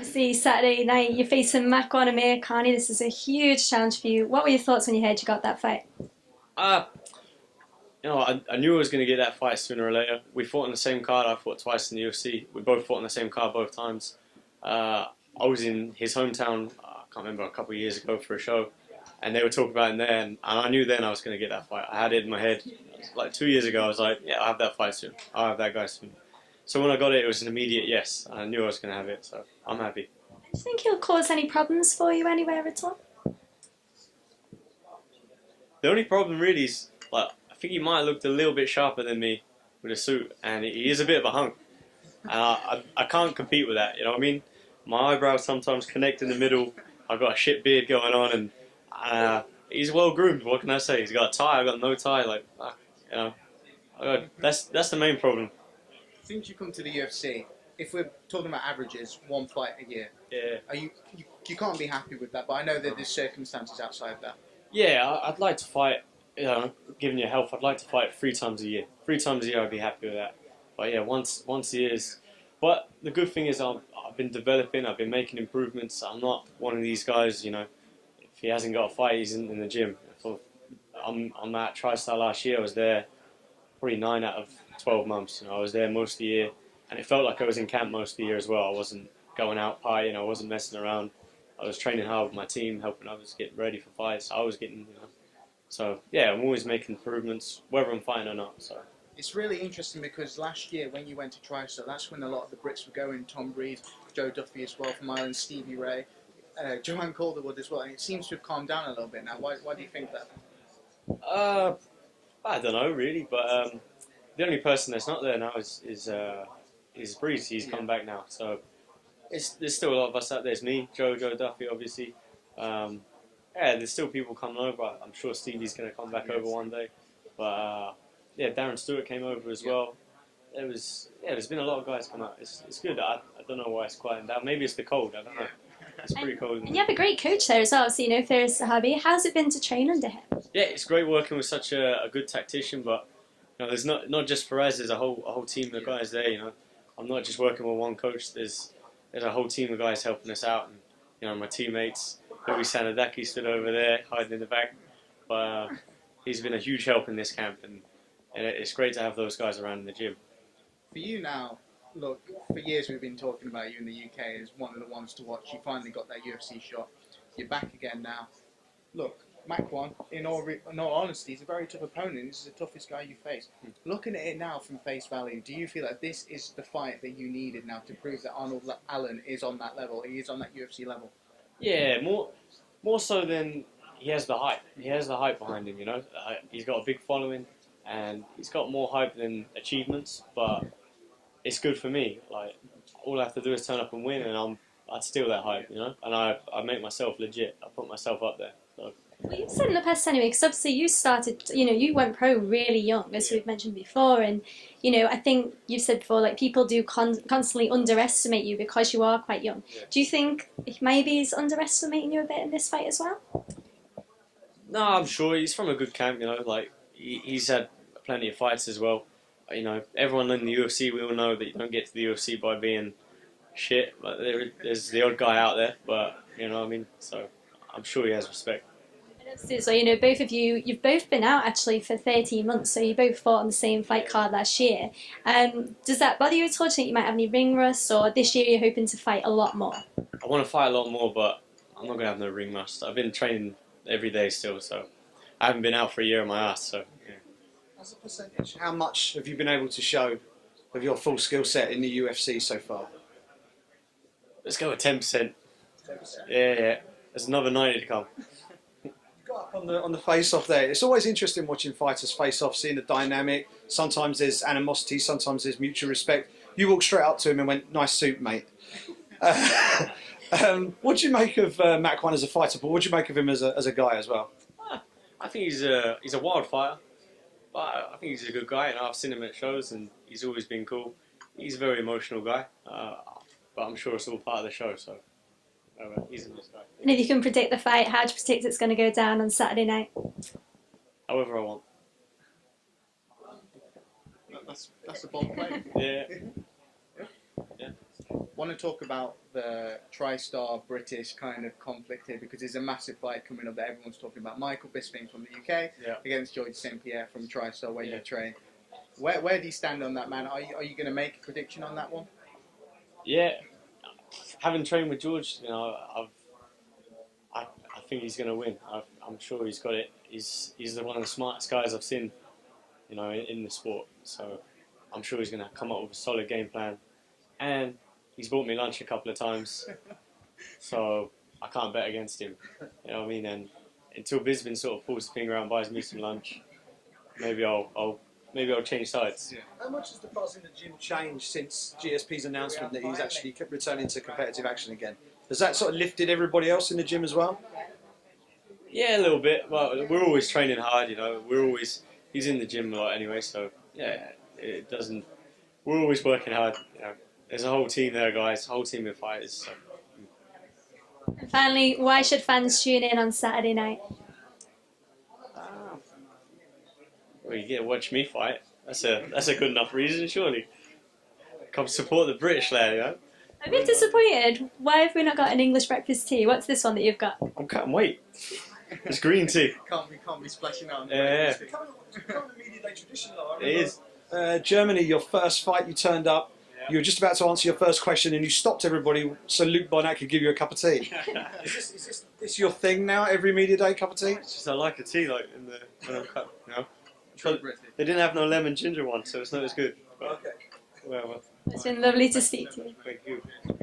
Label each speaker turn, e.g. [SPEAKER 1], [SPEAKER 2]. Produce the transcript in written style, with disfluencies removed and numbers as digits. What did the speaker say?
[SPEAKER 1] Obviously, Saturday night you're facing Makwan Amir Khani. This is a huge challenge for you. What were your thoughts when you heard you got that fight?
[SPEAKER 2] Uh, I knew I was going to get that fight sooner or later. We fought on the same card. I fought twice in the UFC. We both fought on the same card both times. I was in his hometown, I can't remember, a couple of years ago for a show, and they were talking about it there, and I knew then I was going to get that fight. I had it in my head. Like 2 years ago, I was like, yeah, I'll have that fight soon. I'll have that guy soon. So when I got it, it was an immediate yes. I knew I was going to have it, so I'm happy.
[SPEAKER 1] Do you think he'll cause any problems for you anywhere at all?
[SPEAKER 2] The only problem really is, like, I think he might have looked a little bit sharper than me with a suit, and he is a bit of a hunk. And I can't compete with that, you know what I mean? My eyebrows sometimes connect in the middle. I've got a shit beard going on, and he's well groomed. What can I say? He's got a tie. I've got no tie. Like, you know, that's the main problem.
[SPEAKER 3] Since you come to the UFC, if we're talking about averages, one fight a year,
[SPEAKER 2] Yeah.
[SPEAKER 3] are you can't be happy with that, but I know that there's circumstances outside of that.
[SPEAKER 2] Yeah, I'd like to fight. You know, given your health, I'd like to fight 3 times a year. 3 times a year, I'd be happy with that. But yeah, once a year is. But the good thing is, I've been developing. I've been making improvements. I'm not one of these guys. You know, if he hasn't got a fight, he's in the gym. I'm at TriStar last year. I was there probably 9 out of 12 months. You know, I was there most of the year, and it felt like I was in camp most of the year as well. I wasn't going out partying. I wasn't messing around. I was training hard with my team, helping others get ready for fights. I was getting, you know. So yeah, I'm always making improvements, whether I'm fighting or not. So
[SPEAKER 3] It's really interesting because last year when you went to TriStar, that's when a lot of the Brits were going. Tom Breed, Joe Duffy as well from Ireland, Stevie Ray, Joanne Calderwood as well. And it seems to have calmed down a little bit now. Why do you think that?
[SPEAKER 2] I don't know really, but the only person that's not there now is Breeze. He's come back now, so there's still a lot of us out there. There's me, Joe Duffy, obviously. Yeah, there's still people coming over. I'm sure Stevie's going to come back over one day. But yeah, Darren Stewart came over as well. There's been a lot of guys come out. It's good. I don't know why it's quieting down. Maybe it's the cold. I don't know. It's pretty cold.
[SPEAKER 1] And you have a great coach there as well. So, Firas Zahabi. How's it been to train under him?
[SPEAKER 2] Yeah, it's great working with such a good tactician. But there's not just Faraz. There's a whole team of guys there. You know, I'm not just working with one coach. There's a whole team of guys helping us out, and my teammates. Louis Sanadaki stood over there, hiding in the back. But he's been a huge help in this camp, and it's great to have those guys around in the gym.
[SPEAKER 3] For you now, look, for years we've been talking about you in the UK as one of the ones to watch. You finally got that UFC shot. You're back again now. Look, Makwan, in all honesty, is a very tough opponent. This is the toughest guy you face. Looking at it now from face value, do you feel like this is the fight that you needed now to prove that Arnold Allen is on that level? He is on that UFC level?
[SPEAKER 2] Yeah, more so than he has the hype. He has the hype behind him, you know. He's got a big following, and he's got more hype than achievements. But it's good for me. Like, all I have to do is turn up and win, and I'd steal that hype, you know. And I make myself legit. I put myself up there. So.
[SPEAKER 1] Well, you've said in the past anyway, because obviously you started, you went pro really young, as we've mentioned before, and, I think you've said before, like, people do constantly underestimate you because you are quite young.
[SPEAKER 2] Yeah.
[SPEAKER 1] Do you think maybe he's underestimating you a bit in this fight as well?
[SPEAKER 2] No, I'm sure he's from a good camp, you know, like, he's had plenty of fights as well. You know, everyone in the UFC, we all know that you don't get to the UFC by being shit, but there's the odd guy out there, but, you know what I mean, so I'm sure he has respect.
[SPEAKER 1] So, both of you, you've both been out actually for 13 months, so you both fought on the same fight card last year. Does that bother you at all? Do you think you might have any ring rust, or this year you're hoping to fight a lot more?
[SPEAKER 2] I want to fight a lot more, but I'm not going to have no ring rust. I've been training every day still, so I haven't been out for a year on my ass, so yeah.
[SPEAKER 4] As a percentage, how much have you been able to show of your full skill set in the UFC so far?
[SPEAKER 2] Let's go with 10%. 10%? Yeah. There's another 90 to come.
[SPEAKER 4] Got up on the face-off there. It's always interesting watching fighters face off, seeing the dynamic. Sometimes there's animosity, sometimes there's mutual respect. You walked straight up to him and went, "Nice suit, mate." What do you make of Makwan as a fighter, but what do you make of him as a guy as well?
[SPEAKER 2] I think he's a wild fighter, but I think he's a good guy, and I've seen him at shows, and he's always been cool. He's a very emotional guy, but I'm sure it's all part of the show, so. He's a nice guy.
[SPEAKER 1] And if you can predict the fight, how do you predict it's going to go down on Saturday night?
[SPEAKER 2] However I want.
[SPEAKER 3] That's a bold play.
[SPEAKER 2] Yeah. Yeah.
[SPEAKER 3] Want to talk about the tri-star British kind of conflict here because there's a massive fight coming up that everyone's talking about. Michael Bisping from the UK
[SPEAKER 2] Yeah.
[SPEAKER 3] against George St Pierre from Tri-Star where
[SPEAKER 2] Yeah.
[SPEAKER 3] you train. Where do you stand on that, man? Are you going to make a prediction on that one?
[SPEAKER 2] Yeah, having trained with George, you know, I think he's going to win. I'm sure he's got it. He's one of the smartest guys I've seen, you know, in the sport. So I'm sure he's going to come up with a solid game plan. And he's bought me lunch a couple of times, so I can't bet against him. You know what I mean? And until Bisbin sort of pulls the finger out and buys me some lunch, maybe I'll change sides.
[SPEAKER 3] Yeah.
[SPEAKER 4] How much has the buzz in the gym changed since GSP's announcement that he's actually returning to competitive action again? Has that sort of lifted everybody else in the gym as well?
[SPEAKER 2] Yeah, a little bit. Well, we're always training hard, you know. He's in the gym a lot anyway, so yeah, it doesn't. We're always working hard. You know, there's a whole team there, guys. A whole team of fighters. So.
[SPEAKER 1] And finally, why should fans tune in on Saturday night?
[SPEAKER 2] Well, you get to watch me fight. That's a good enough reason, surely. Come support the British lad, you know.
[SPEAKER 1] I'm a bit disappointed. Why have we not got an English breakfast tea? What's this one that you've got?
[SPEAKER 2] I'm cutting weight. It's green tea.
[SPEAKER 3] Can't be splashing out on the
[SPEAKER 2] Yeah.
[SPEAKER 3] breakfast.
[SPEAKER 4] It's becoming a media day tradition, though.
[SPEAKER 2] It is.
[SPEAKER 4] Germany, your first fight, you turned up. You were just about to answer your first question and you stopped everybody so Luke Barnett could give you a cup of tea. Is this your thing now, every media day, cup of tea?
[SPEAKER 2] It's just I like a tea like when I'm cut, you know.
[SPEAKER 3] True British.
[SPEAKER 2] They didn't have no lemon ginger one, so it's not as good. But,
[SPEAKER 4] Okay.
[SPEAKER 2] well,
[SPEAKER 1] It's been lovely to speak to you.
[SPEAKER 2] thank you.